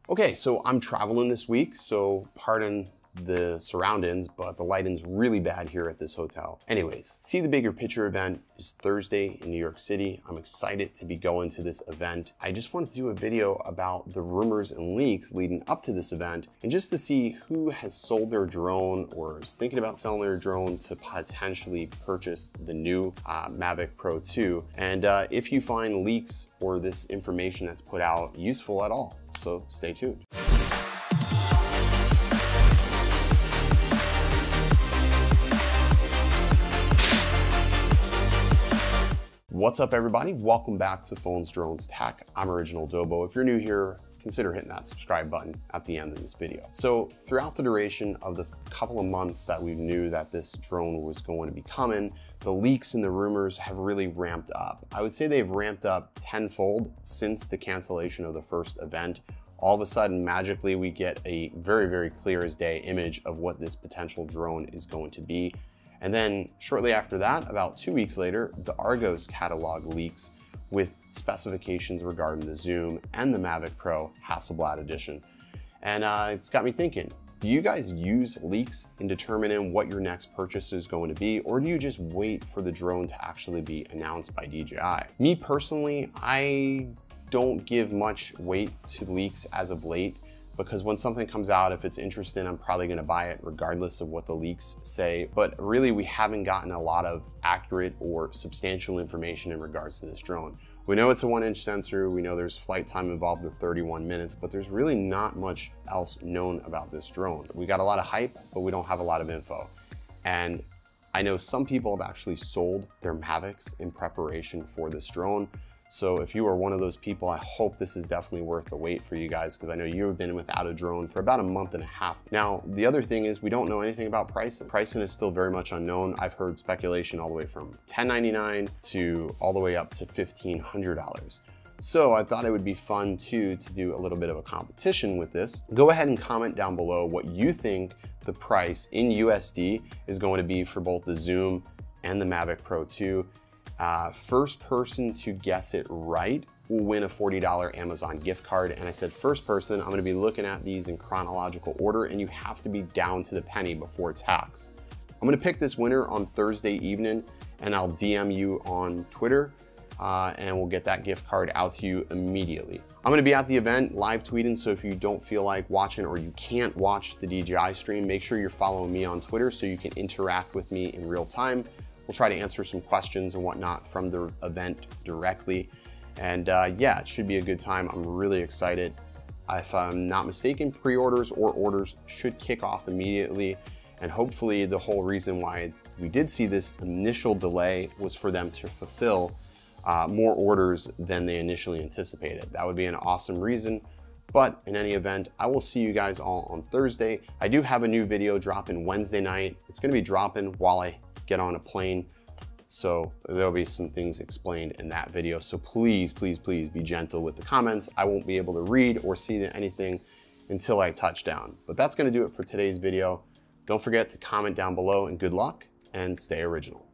Okay, so I'm traveling this week, so pardon the surroundings, but the lighting's really bad here at this hotel. Anyways, See the Bigger Picture event is Thursday in New York City. I'm excited to be going to this event. I just wanted to do a video about the rumors and leaks leading up to this event, and just to see who has sold their drone or is thinking about selling their drone to potentially purchase the new Mavic Pro 2, and if you find leaks or this information that's put out useful at all. So stay tuned. What's up, everybody? Welcome back to Phones, Drones, Tech. I'm Original Dobo. If you're new here, consider hitting that subscribe button at the end of this video. So throughout the duration of the couple of months that we knew that this drone was going to be coming, the leaks and the rumors have really ramped up. I would say they've ramped up tenfold since the cancellation of the first event. All of a sudden, magically, we get a very, very clear as day image of what this potential drone is going to be. And then shortly after that, about 2 weeks later, the Argos catalog leaks with specifications regarding the Zoom and the Mavic Pro Hasselblad edition. And it's got me thinking, do you guys use leaks in determining what your next purchase is going to be, or do you just wait for the drone to actually be announced by DJI? Me personally, I don't give much weight to leaks as of late, because when something comes out, if it's interesting, I'm probably gonna buy it regardless of what the leaks say. But really, we haven't gotten a lot of accurate or substantial information in regards to this drone. We know it's a 1-inch sensor, we know there's flight time involved of 31 minutes, but there's really not much else known about this drone. We got a lot of hype, but we don't have a lot of info. And I know some people have actually sold their Mavics in preparation for this drone. So if you are one of those people, I hope this is definitely worth the wait for you guys, because I know you've been without a drone for about a month and a half. Now, the other thing is we don't know anything about pricing. Pricing is still very much unknown. I've heard speculation all the way from $10.99 to all the way up to $1,500. So I thought it would be fun too to do a little bit of a competition with this. Go ahead and comment down below what you think the price in USD is going to be for both the Zoom and the Mavic Pro 2. First person to guess it right will win a $40 Amazon gift card. And I said first person, I'm gonna be looking at these in chronological order, and you have to be down to the penny before tax. I'm gonna pick this winner on Thursday evening, and I'll DM you on Twitter, and we'll get that gift card out to you immediately. I'm gonna be at the event live tweeting, so if you don't feel like watching or you can't watch the DJI stream, make sure you're following me on Twitter so you can interact with me in real time. We'll try to answer some questions and whatnot from the event directly. And yeah, it should be a good time. I'm really excited. If I'm not mistaken, pre-orders or orders should kick off immediately. And hopefully the whole reason why we did see this initial delay was for them to fulfill more orders than they initially anticipated. That would be an awesome reason. But in any event, I will see you guys all on Thursday. I do have a new video dropping Wednesday night. It's gonna be dropping while I get on a plane. So there'll be some things explained in that video. So please, please, please be gentle with the comments. I won't be able to read or see anything until I touch down. But that's gonna do it for today's video. Don't forget to comment down below, and good luck and stay original.